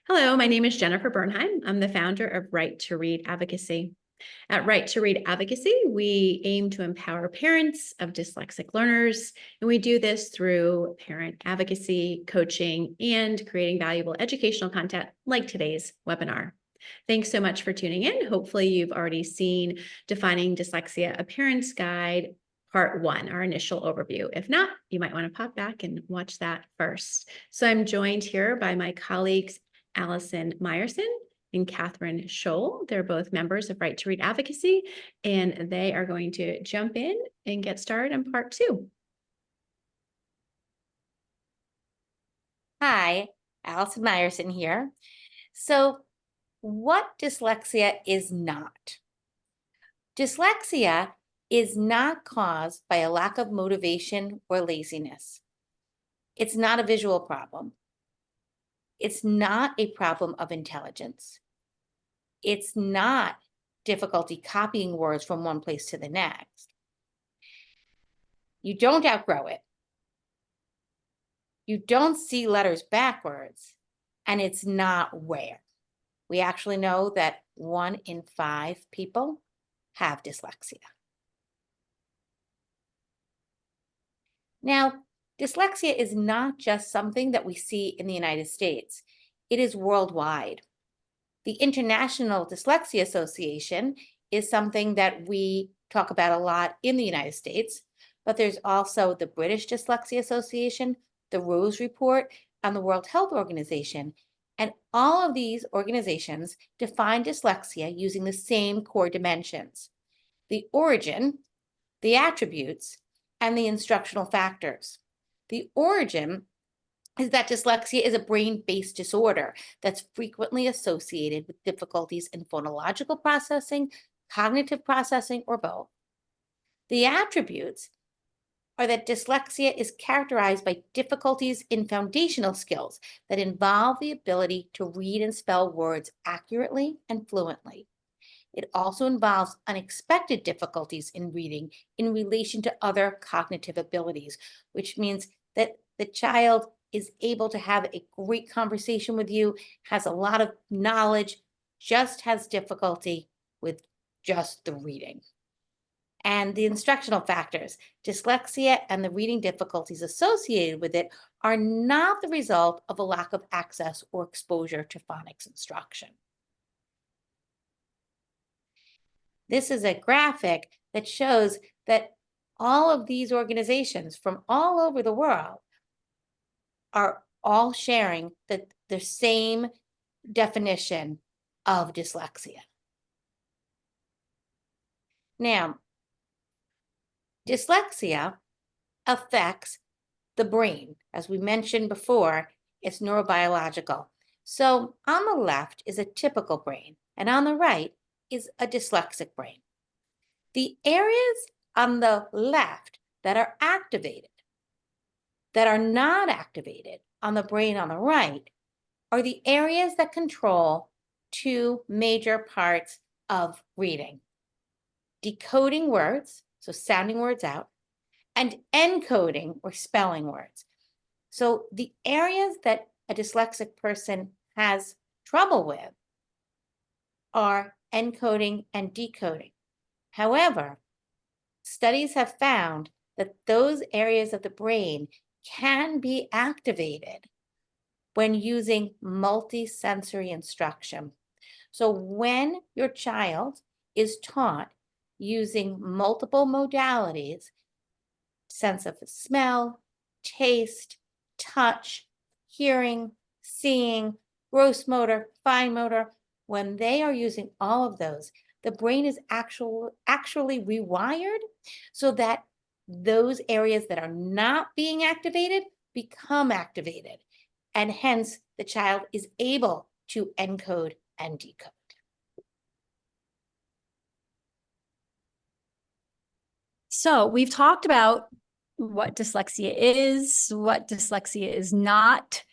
Hello, my name is Jennifer Bernheim. I'm the founder of Right to Read Advocacy. At Right to Read Advocacy, we aim to empower parents of dyslexic learners, and we do this through parent advocacy, coaching, and creating valuable educational content like today's webinar. Thanks so much for tuning in. Hopefully you've already seen Defining Dyslexia, a Parent's Guide, Part 1, our initial overview. If not, you might want to pop back and watch that first. So I'm joined here by my colleagues, Allison Meyerson and Catherine Scholl. They're both members of Right to Read Advocacy, and they are going to jump in and get started on Part 2. Hi, Allison Meyerson here. So, what dyslexia is not? Dyslexia is not caused by a lack of motivation or laziness. It's not a visual problem. It's not a problem of intelligence. It's not difficulty copying words from one place to the next. You don't outgrow it. You don't see letters backwards, and it's not rare. We actually know that 1 in 5 people have dyslexia. Now, dyslexia is not just something that we see in the United States. It is worldwide. The International Dyslexia Association is something that we talk about a lot in the United States, but there's also the British Dyslexia Association, the Rose Report, and the World Health Organization. And all of these organizations define dyslexia using the same core dimensions: the origin, the attributes, and the instructional factors. The origin is that dyslexia is a brain-based disorder that's frequently associated with difficulties in phonological processing, cognitive processing, or both. The attributes are that dyslexia is characterized by difficulties in foundational skills that involve the ability to read and spell words accurately and fluently. It also involves unexpected difficulties in reading in relation to other cognitive abilities, which means that the child is able to have a great conversation with you, has a lot of knowledge, just has difficulty with just the reading. And the instructional factors, dyslexia and the reading difficulties associated with it are not the result of a lack of access or exposure to phonics instruction. This is a graphic that shows that all of these organizations from all over the world are all sharing the same definition of dyslexia. Now, dyslexia affects the brain. As we mentioned before, it's neurobiological. So on the left is a typical brain, and on the right is a dyslexic brain. The areas on the left that are activated, that are not activated on the brain on the right, are the areas that control 2 major parts of reading: decoding words, so sounding words out, and encoding or spelling words. So the areas that a dyslexic person has trouble with are encoding and decoding. However, studies have found that those areas of the brain can be activated when using multisensory instruction. So when your child is taught using multiple modalities, sense of smell, taste, touch, hearing, seeing, gross motor, fine motor, when they are using all of those, the brain is actually rewired so that those areas that are not being activated become activated. And hence, the child is able to encode and decode. So we've talked about what dyslexia is, what dyslexia is not.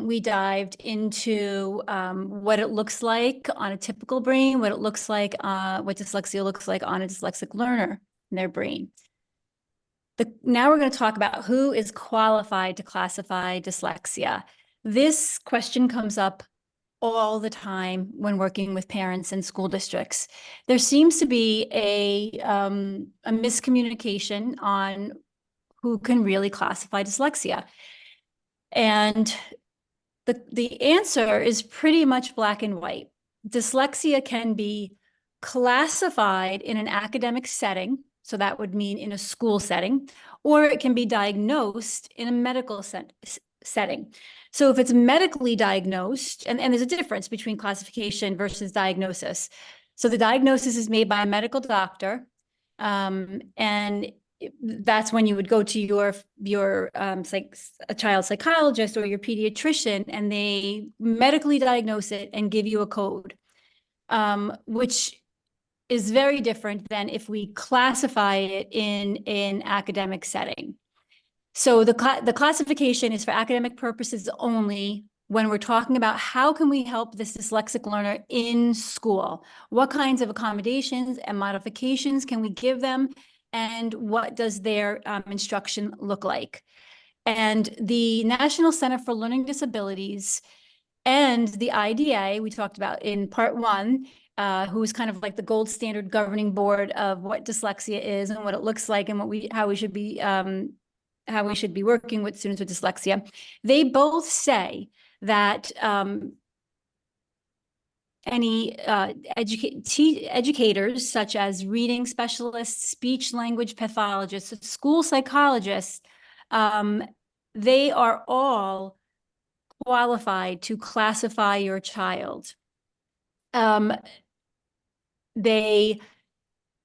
We dived into what it looks like on a typical brain, what it looks like, what dyslexia looks like on a dyslexic learner in their brain. Now we're going to talk about who is qualified to classify dyslexia. This question comes up all the time when working with parents and school districts. There seems to be a miscommunication on who can really classify dyslexia. And the answer is pretty much black and white. Dyslexia can be classified in an academic setting, so that would mean in a school setting, or it can be diagnosed in a medical setting. So if it's medically diagnosed, and there's a difference between classification versus diagnosis. So the diagnosis is made by a medical doctor, and that's when you would go to your a child psychologist or your pediatrician, and they medically diagnose it and give you a code, which is very different than if we classify it in an academic setting. So the classification is for academic purposes only when we're talking about how can we help this dyslexic learner in school? What kinds of accommodations and modifications can we give them? And what does their instruction look like? And the National Center for Learning Disabilities and the IDA, we talked about in part one, who is kind of like the gold standard governing board of what dyslexia is and what it looks like and how we should be working with students with dyslexia. They both say that any educators, such as reading specialists, speech language pathologists, school psychologists, they are all qualified to classify your child. The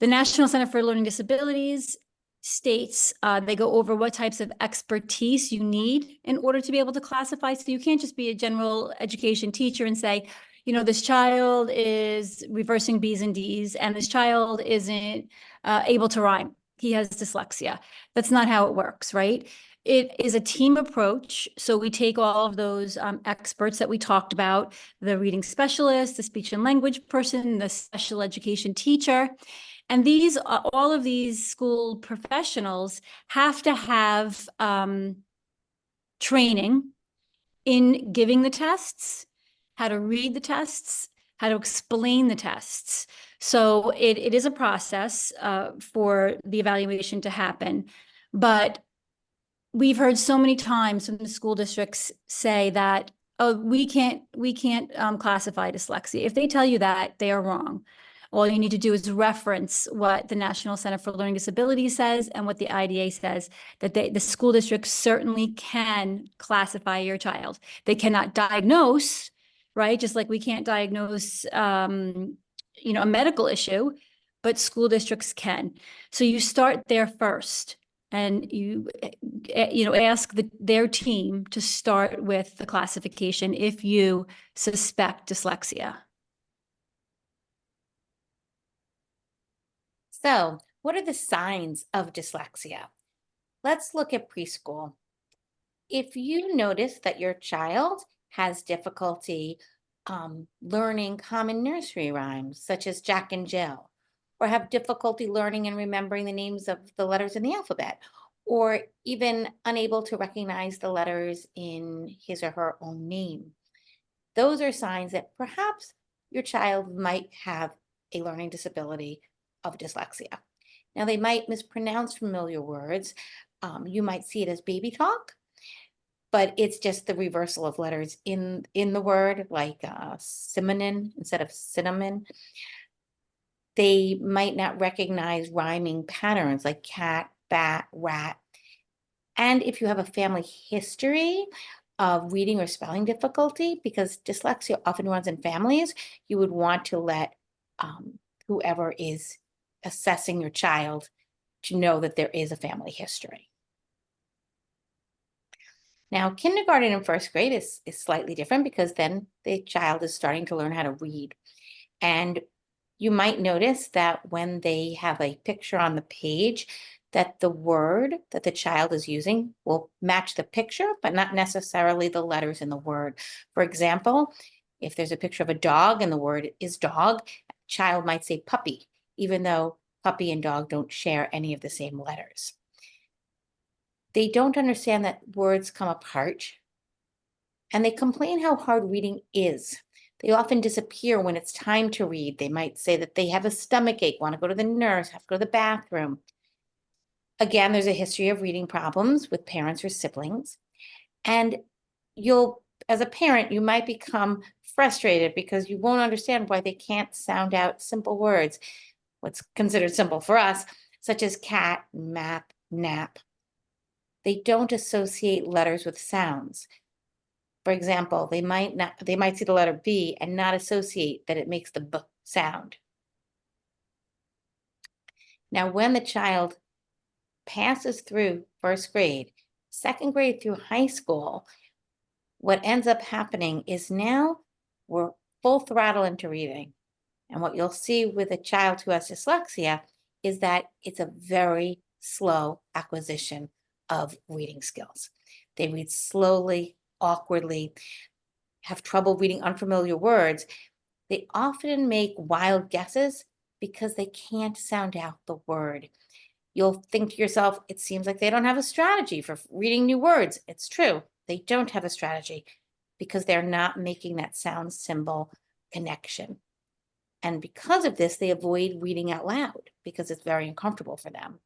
National Center for Learning Disabilities states they go over what types of expertise you need in order to be able to classify. So you can't just be a general education teacher and say, you know, this child is reversing B's and D's, and this child isn't able to rhyme. He has dyslexia. That's not how it works, right? It is a team approach. So we take all of those experts that we talked about, the reading specialist, the speech and language person, the special education teacher, and all of these school professionals have to have training in giving the tests, how to read the tests, how to explain the tests. So it is a process for the evaluation to happen. But we've heard so many times from the school districts say that, oh, we can't classify dyslexia. If they tell you that, they are wrong. All you need to do is reference what the National Center for Learning Disabilities says and what the IDA says, that the school districts certainly can classify your child. They cannot diagnose, right? Just like we can't diagnose, a medical issue, but school districts can. So you start there first, and you ask their team to start with the classification if you suspect dyslexia. So, what are the signs of dyslexia? Let's look at preschool. If you notice that your child has difficulty learning common nursery rhymes, such as Jack and Jill, or have difficulty learning and remembering the names of the letters in the alphabet, or even unable to recognize the letters in his or her own name, those are signs that perhaps your child might have a learning disability of dyslexia. Now, they might mispronounce familiar words. You might see it as baby talk, but it's just the reversal of letters in the word, like cinnamon instead of cinnamon. They might not recognize rhyming patterns like cat, bat, rat. And if you have a family history of reading or spelling difficulty, because dyslexia often runs in families, you would want to let whoever is assessing your child to know that there is a family history. Now, kindergarten and first grade is slightly different because then the child is starting to learn how to read. And you might notice that when they have a picture on the page, that the word that the child is using will match the picture, but not necessarily the letters in the word. For example, if there's a picture of a dog and the word is dog, the child might say puppy, even though puppy and dog don't share any of the same letters. They don't understand that words come apart, and they complain how hard reading is. They often disappear when it's time to read. They might say that they have a stomach ache, want to go to the nurse, have to go to the bathroom. Again, there's a history of reading problems with parents or siblings. And as a parent, you might become frustrated because you won't understand why they can't sound out simple words, what's considered simple for us, such as cat, map, nap. They don't associate letters with sounds. For example, they might see the letter B and not associate that it makes the B sound. Now, when the child passes through first grade, second grade through high school, what ends up happening is now we're full throttle into reading. And what you'll see with a child who has dyslexia is that it's a very slow acquisition of reading skills. They read slowly, awkwardly, have trouble reading unfamiliar words. They often make wild guesses because they can't sound out the word. You'll think to yourself, it seems like they don't have a strategy for reading new words. It's true. They don't have a strategy because they're not making that sound symbol connection. And because of this, they avoid reading out loud because it's very uncomfortable for them.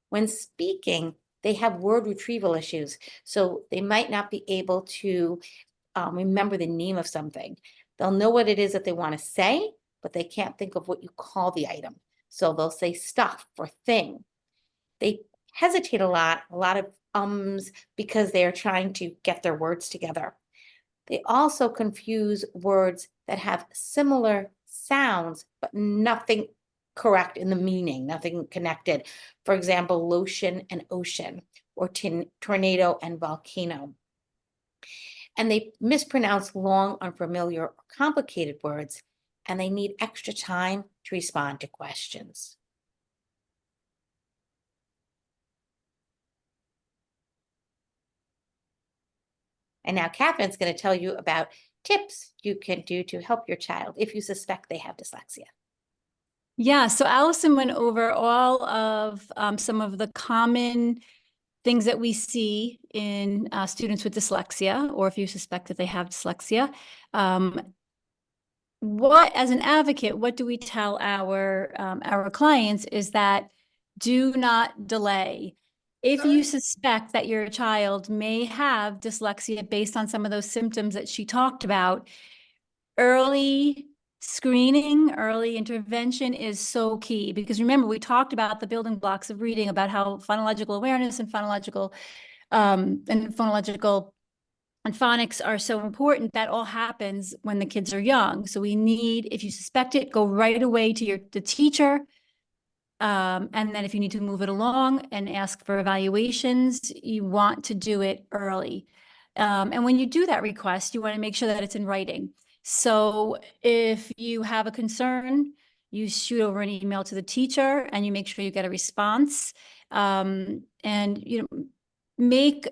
When speaking, they have word retrieval issues. So they might not be able to remember the name of something. They'll know what it is that they want to say, but they can't think of what you call the item. So they'll say stuff or thing. They hesitate a lot of ums, because they are trying to get their words together. They also confuse words that have similar sounds, but nothing correct in the meaning, nothing connected. For example, lotion and ocean, or tornado and volcano. And they mispronounce long, unfamiliar, or complicated words, and they need extra time to respond to questions. And now Catherine's going to tell you about tips you can do to help your child if you suspect they have dyslexia. Yeah, so Allison went over all of some of the common things that we see in students with dyslexia, or if you suspect that they have dyslexia. As an advocate, what do we tell our clients is that do not delay. If you suspect that your child may have dyslexia based on some of those symptoms that she talked about, early screening, early intervention is so key, because remember, we talked about the building blocks of reading, about how phonological awareness and phonological and phonics are so important. That all happens when the kids are young. So we need, if you suspect it, go right away to the teacher. And then if you need to move it along and ask for evaluations, you want to do it early. And when you do that request, you want to make sure that it's in writing. So if you have a concern, you shoot over an email to the teacher and you make sure you get a response. And make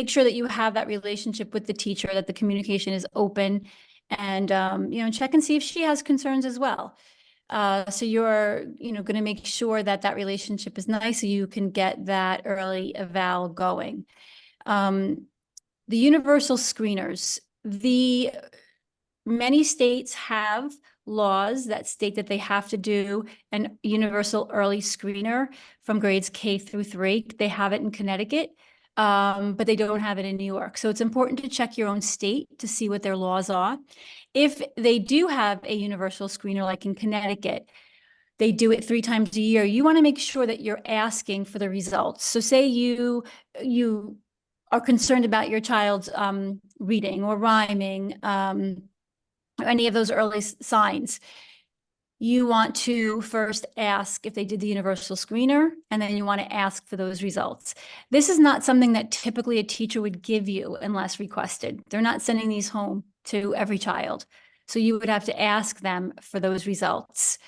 sure that you have that relationship with the teacher, that the communication is open, and check and see if she has concerns as well. So you're going to make sure that that relationship is nice, so you can get that early eval going. The universal screeners. Many states have laws that state that they have to do an universal early screener from grades K through 3. They have it in Connecticut, but they don't have it in New York. So it's important to check your own state to see what their laws are. If they do have a universal screener, like in Connecticut, they do it 3 times a year. You want to make sure that you're asking for the results. So say you are concerned about your child's reading or rhyming, or any of those early signs. You want to first ask if they did the universal screener, and then you want to ask for those results. This is not something that typically a teacher would give you unless requested. They're not sending these home to every child. So you would have to ask them for those results.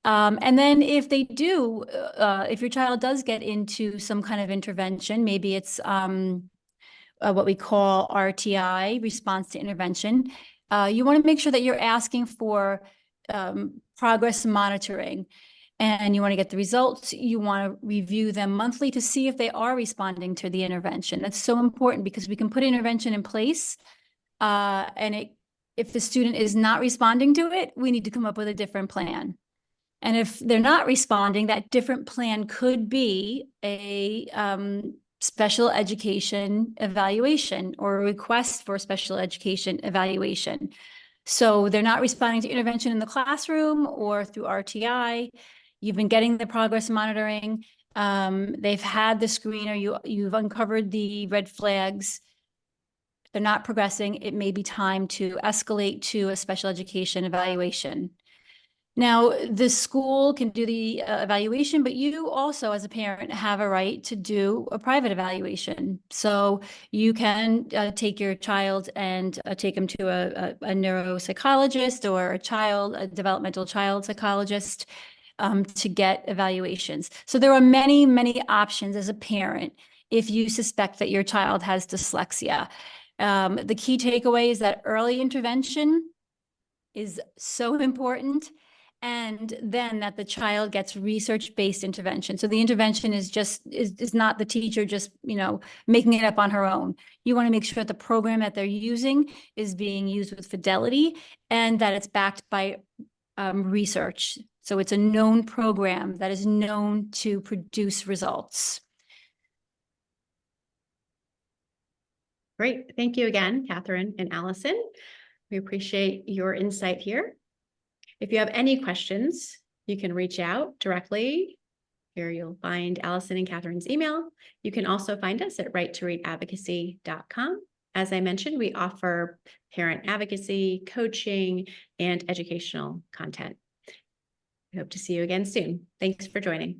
And then if they do, if your child does get into some kind of intervention, maybe it's what we call RTI, response to intervention, you want to make sure that you're asking for progress monitoring, and you want to get the results. You want to review them monthly to see if they are responding to the intervention. That's so important, because we can put intervention in place and If the student is not responding to it, we need to come up with a different plan. And if they're not responding, that different plan could be a special education evaluation or a request for special education evaluation. So they're not responding to intervention in the classroom or through RTI. You've been getting the progress monitoring. They've had the screener. You've uncovered the red flags. If they're not progressing, it may be time to escalate to a special education evaluation. Now, the school can do the evaluation, but you also, as a parent, have a right to do a private evaluation. So you can take your child and take them to a neuropsychologist or a developmental child psychologist to get evaluations. So there are many, many options as a parent if you suspect that your child has dyslexia. The key takeaway is that early intervention is so important. And then that the child gets research-based intervention. So the intervention is not the teacher just, making it up on her own. You want to make sure that the program that they're using is being used with fidelity and that it's backed by research. So it's a known program that is known to produce results. Great. Thank you again, Catherine and Allison. We appreciate your insight here. If you have any questions, you can reach out directly. Here you'll find Allison and Catherine's email. You can also find us at writetoreadadvocacy.com. As I mentioned, we offer parent advocacy, coaching, and educational content. We hope to see you again soon. Thanks for joining.